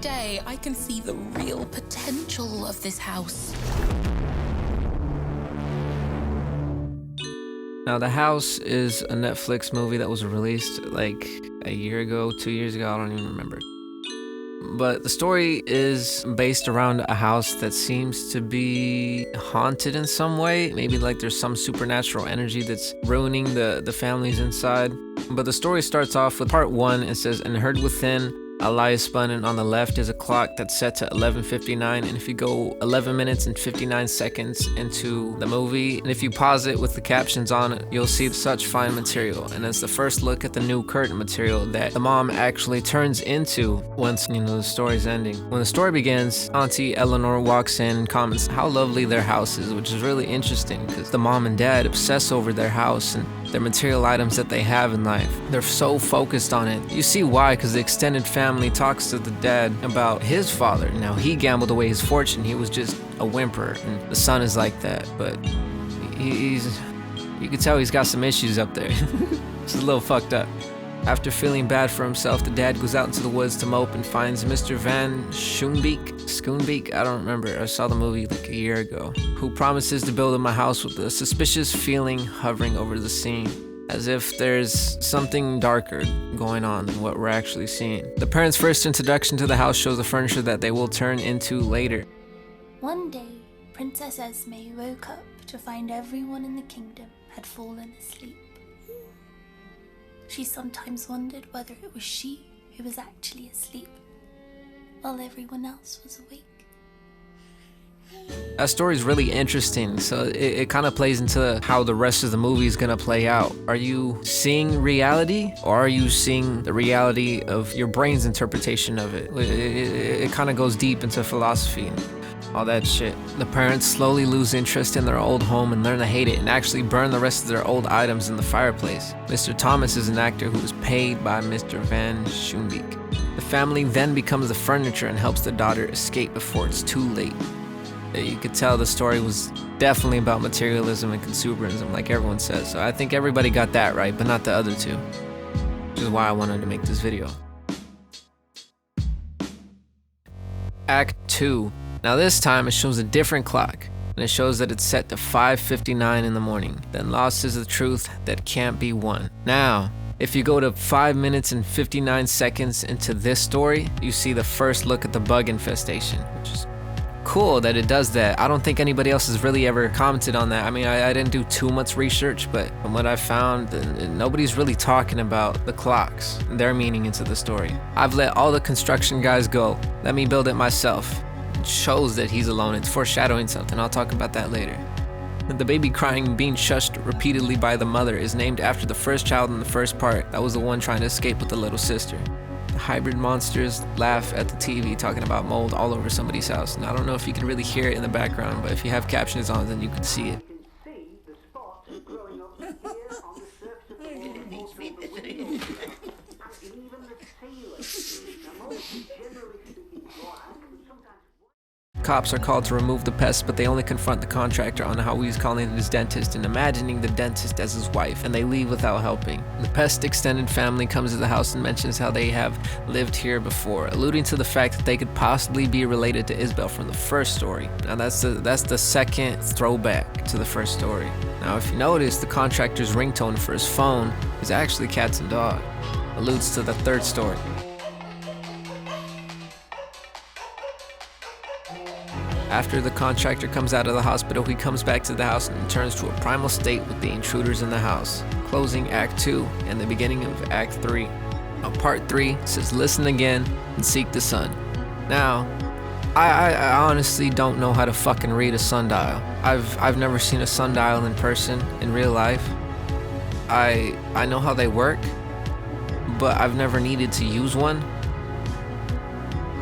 day, I can see the real potential of this house. Now, The House is a Netflix movie that was released like a year ago, 2 years ago, I don't even remember. But the story is based around a house that seems to be haunted in some way. Maybe like there's some supernatural energy that's ruining the families inside. But the story starts off with part 1. It says, "And heard within a lie spun, and on the left is a clock that's set to 11:59. And if you go 11 minutes and 59 seconds into the movie, and if you pause it with the captions on it, you'll see such fine material. And it's the first look at the new curtain material that the mom actually turns into once, the story's ending. When the story begins, Auntie Eleanor walks in and comments how lovely their house is, which is really interesting because the mom and dad obsess over their house and their material items that they have in life. They're so focused on it. You see why, because the extended family talks to the dad about his father. Now, he gambled away his fortune. He was just a whimper, and the son is like that, but you can tell he's got some issues up there. It's a little fucked up. After feeling bad for himself, the dad goes out into the woods to mope and finds Mr. Van Schoonbeek, I don't remember, I saw the movie like a year ago, who promises to build him a house with a suspicious feeling hovering over the scene, as if there's something darker going on than what we're actually seeing. The parents' first introduction to the house shows the furniture that they will turn into later. One day, Princess Esme woke up to find everyone in the kingdom had fallen asleep. She sometimes wondered whether it was she who was actually asleep, while everyone else was awake. That story is really interesting, so it kind of plays into how the rest of the movie is going to play out. Are you seeing reality, or are you seeing the reality of your brain's interpretation of it? It kind of goes deep into philosophy and all that shit. The parents slowly lose interest in their old home and learn to hate it and actually burn the rest of their old items in the fireplace. Mr. Thomas is an actor who is paid by Mr. Van Schoonbeek. The family then becomes the furniture and helps their daughter escape before it's too late. You could tell the story was definitely about materialism and consumerism, like everyone says. So I think everybody got that right, but not the other two, which is why I wanted to make this video. Act 2. Now this time it shows a different clock, and it shows that it's set to 5:59 in the morning. Then lost is the truth that can't be won. Now, if you go to 5 minutes and 59 seconds into this story, you see the first look at the bug infestation, which is cool that it does that. I don't think anybody else has really ever commented on that. I mean, I didn't do too much research, but from what I found, nobody's really talking about the clocks, their meaning into the story. I've let all the construction guys go. Let me build it myself. It shows that he's alone. It's foreshadowing something. I'll talk about that later. The baby crying and being shushed repeatedly by the mother is named after the first child in the first part. That was the one trying to escape with the little sister. The hybrid monsters laugh at the TV talking about mold all over somebody's house. And I don't know if you can really hear it in the background, but if you have captions on, then you can see it. Cops are called to remove the pest, but they only confront the contractor on how he's calling it his dentist and imagining the dentist as his wife, and they leave without helping. The pest extended family comes to the house and mentions how they have lived here before, alluding to the fact that they could possibly be related to Isabel from the first story. Now that's the second throwback to the first story. Now if you notice, the contractor's ringtone for his phone is actually Cats and Dog, alludes to the third story. After the contractor comes out of the hospital, he comes back to the house and returns to a primal state with the intruders in the house, closing Act 2 and the beginning of Act 3. Now, Part 3 says, listen again and seek the sun. Now, I honestly don't know how to fucking read a sundial. I've never seen a sundial in person, in real life. I know how they work, but I've never needed to use one.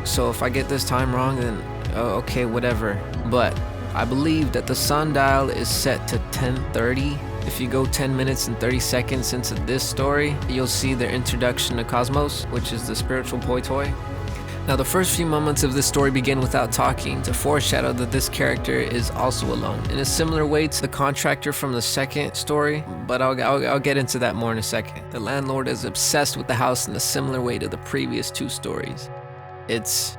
So if I get this time wrong, then okay, whatever. But I believe that the sundial is set to 10:30. If you go 10 minutes and 30 seconds into this story, you'll see their introduction to Cosmos, which is the spiritual boy toy. Now the first few moments of this story begin without talking to foreshadow that this character is also alone, in a similar way to the contractor from the second story, but I'll get into that more in a second. The landlord is obsessed with the house in a similar way to the previous two stories. It's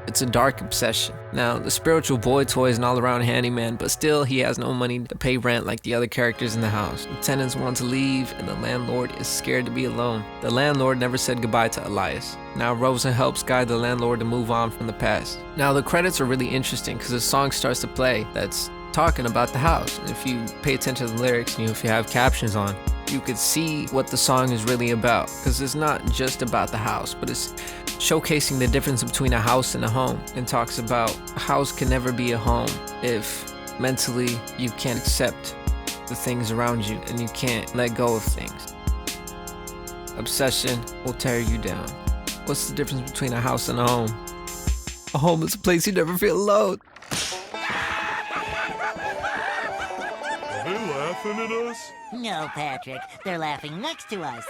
It's a dark obsession. Now, the spiritual boy toy is an all-around handyman, but still he has no money to pay rent like the other characters in the house. The tenants want to leave, and the landlord is scared to be alone. The landlord never said goodbye to Elias. Now Rosa helps guide the landlord to move on from the past. Now the credits are really interesting because a song starts to play that's talking about the house. And if you pay attention to the lyrics, and if you have captions on, you could see what the song is really about. Because it's not just about the house, but it's showcasing the difference between a house and a home. And talks about a house can never be a home if mentally you can't accept the things around you and you can't let go of things. Obsession will tear you down. What's the difference between a house and a home? A home is a place you never feel alone. Are they laughing at us? No, Patrick. They're laughing next to us.